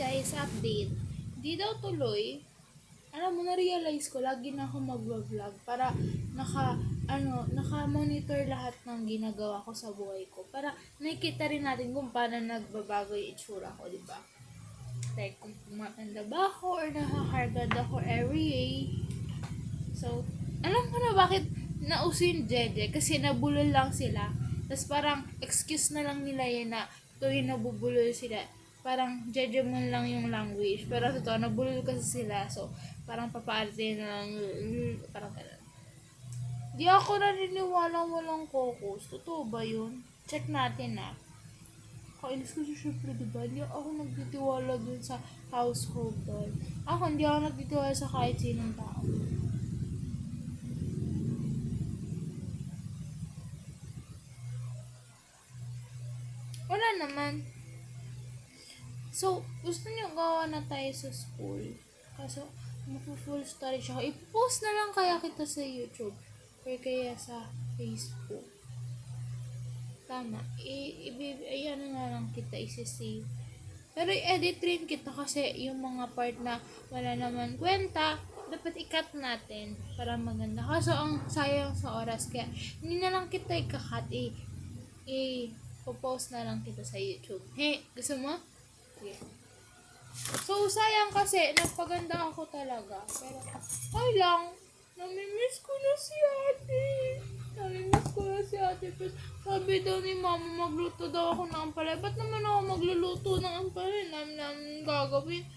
guys, update. Di daw tuloy. Alam mo, na-realize ko, lagi na ako mag-vlog para naka-monitor lahat ng ginagawa ko sa buhay ko. Para nakikita rin natin kung paano nagbabago yung itsura ko, di ba? Like, kung kumatanda ba ako or nakakargad ako every day. So, alam ko na bakit nauso yung Jeje. Kasi nabulol lang sila. Tapos parang excuse na lang nila yun na tuwing nabubulol sila. Parang Jejemon lang yung language. Pero totoo, nabulol kasi sila. So, parang papaarte na lang. Parang ganun. Di ako naniniwala walang kokos. Totoo ba yun? Check natin na. Kainis kasi syempre, diba? Hindi ako nagtitiwala dun sa household doll. Ako, hindi ako nagtitiwala sa kahit sinong tao. Wala naman. So, gusto niyo gawa na tayo sa school. Kaso, full story siya. I-post na lang kaya kita sa YouTube. Or kaya sa Facebook. Tama. Ayan na lang kita isi-save. Pero i-edit rin kita kasi yung mga part na wala naman kwenta, dapat i-cut natin para maganda. Kaso ang sayang sa oras, kaya hindi na lang kita i-cut, i-post na lang kita sa YouTube. Hey, gusto mo? Sige. So, sayang kasi, nagpaganda ako talaga. Pero, ay lang, namimiss ko na si ate. Pero, sabi daw ni mama, magluto daw ako ng ampalay. Ba't naman ako magluluto ng ampalay? Nam gagawin.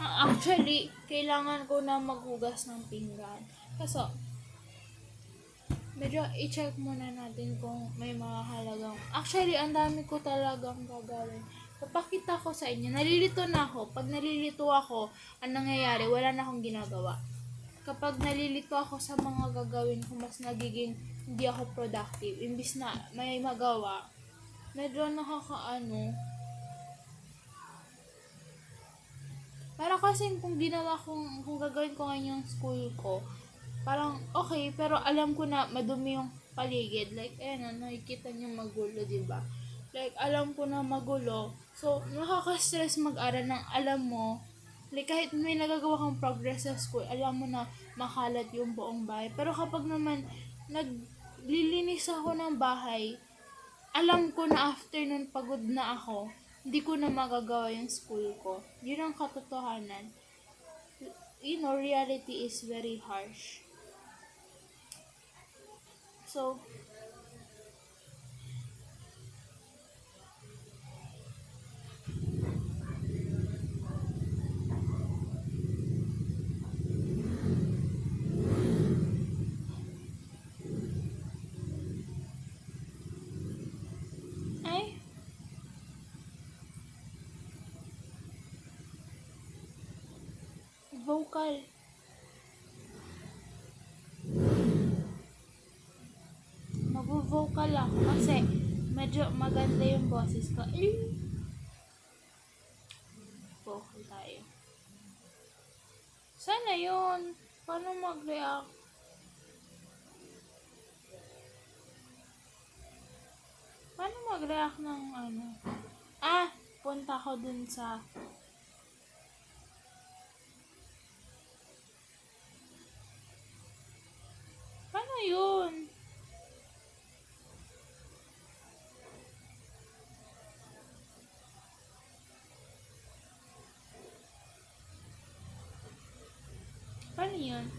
Actually, kailangan ko na maghugas ng pinggan. Kaso, medyo i-check muna natin kung may mga halagang. Actually, ang dami ko talagang gagawin. Papakita ko sa inyo. Nalilito na ako. Pag nalilito ako, ang nangyayari, wala na akong ginagawa. Kapag nalilito ako sa mga gagawin ko, mas nagiging hindi ako productive. Imbis na may magawa, medyo nakakaano. Para kasi kung gagawin ko ngayon yung school ko, parang okay, pero alam ko na madumi yung paligid. Like, nakikita niyo magulo, diba? Like, alam ko na magulo. So, nakaka-stress mag-aral ng alam mo. Like, kahit may nagagawa kang progress sa school, alam mo na makalat yung buong bahay. Pero kapag naman, naglilinis ako ng bahay, alam ko na after nun pagod na ako, hindi ko na magagawa yung school ko. Yun ang katotohanan. Reality is very harsh. So, ay, vocal. Mag-vocal ako kasi medyo maganda yung boses ko. Vocal tayo. Sana yun. Paano mag-react? Paano mag-react ng ano? Punta ko dun sa paano yun? Paano yun?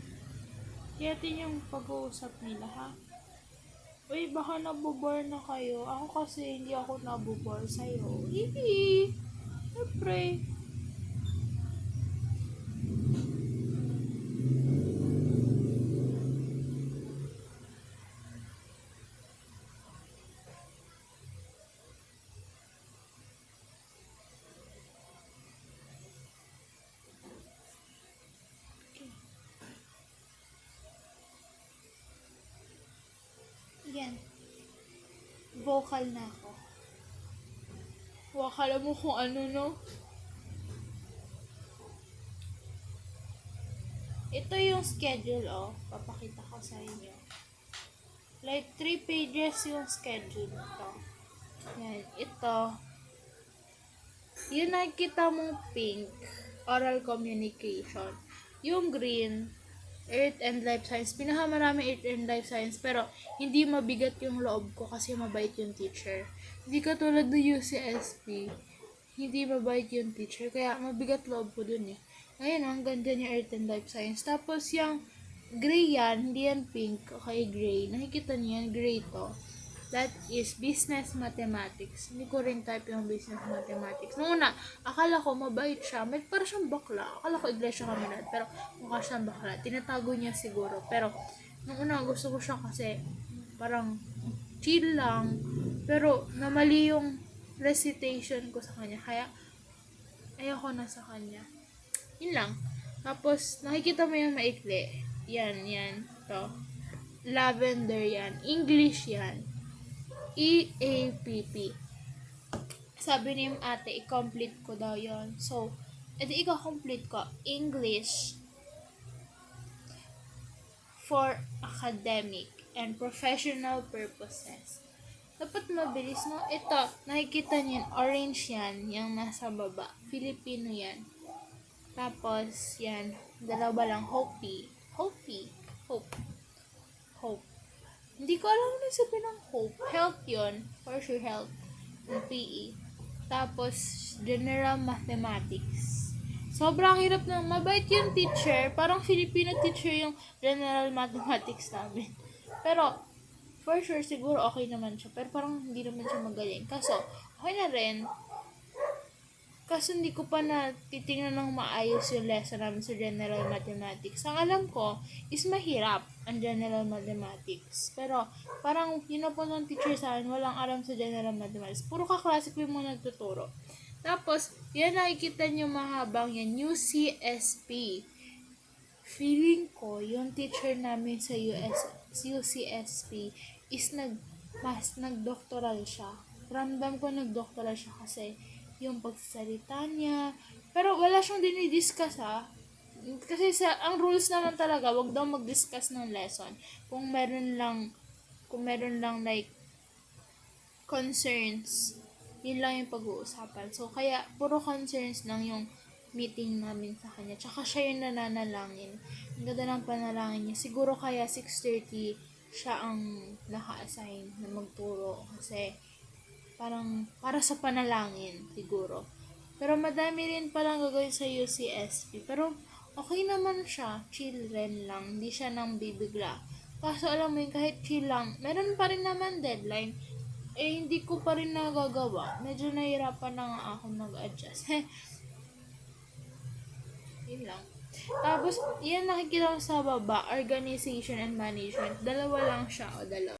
Yatin yung pag-uusap nila, ha? Uy, baka nabobore na kayo. Ako kasi hindi ako nabobore sa'yo. Hihi! Siyempre. Yan. Vocal na ako. Wakala mo kung ano, no? Ito yung schedule, papakita ko sa inyo. Like, 3 pages yung schedule nito. Yan, ito. Yung nakikita mong pink, oral communication. Yung green, Earth and Life Science. Pinakamarami Earth and Life Science, pero hindi mabigat yung loob ko kasi mabait yung teacher. Hindi katulad ng UCSP, hindi mabait yung teacher, kaya mabigat loob ko dun eh. Ngayon, ang ganda niya Earth and Life Science. Tapos yung gray yan, hindi yan pink, okay, gray. Nakikita niyo yan, gray to. That is business mathematics. Hindi ko rin type yung business mathematics. Nung una, akala ko mabait siya. May para siyang bakla. Akala ko iglesia kami lahat. Pero mukha siyang bakla. Tinatago niya siguro. Pero nung una, gusto ko siya kasi parang chill lang. Pero namali yung recitation ko sa kanya. Kaya ayoko na sa kanya. Yun lang. Tapos nakikita mo yung maikli. Yan. To. Lavender yan. English yan. EAPP. Sabi ni yung ate, i-complete ko daw yon. So, edi i-complete ko. English for academic and professional purposes. Dapat mabilis, no? Ito, nakikita niyo, orange yan, yung nasa baba. Filipino yan. Tapos, yan, dalawa lang, Hope. Hindi ko alam na sabihin ng hope. Health yun. For sure, health. Yung PE. Tapos, general mathematics. Sobrang hirap na. Mabait yung teacher. Parang Filipino teacher yung general mathematics namin. Pero, for sure, siguro okay naman siya. Pero parang hindi naman siya magaling. Kaso, okay na rin. Kaso hindi ko pa na titingnan ng maayos yung lesson namin sa general mathematics. Ang alam ko is mahirap ang general mathematics. Pero parang yun na po ng teacher sa akin, walang alam sa general mathematics. Puro kaklase ko yung mga nagtuturo. Tapos, yan nakikita nyo mahabang yan, UCSP. Feeling ko, yung teacher namin sa UCSP is nagdoktoral siya. Ramdam ko nagdoktoral siya kasi yung pagsasalita niya. Pero wala siyang dinidiscuss Kasi ang rules naman talaga, wag daw mag-discuss ng lesson. Kung meron lang like concerns, yun lang yung pag-uusapan. So, kaya puro concerns lang yung meeting namin sa kanya. Tsaka siya yung nananalangin. Ang ganda ng panalangin niya. Siguro kaya 6:30 siya ang naka-assign na magturo. Kasi parang para sa panalangin siguro. Pero madami rin palang gagawin sa UCSP. Pero okay naman siya. Chill rin lang. Hindi siya nang bibigla. Kaso alam mo yun, kahit chill lang, meron pa rin naman deadline. Hindi ko pa rin nagagawa. Medyo nahirapan na nga ako mag-adjust. Yun lang. Tapos, yan nakikita ko sa baba, organization and management. Dalawa lang siya o dalawa.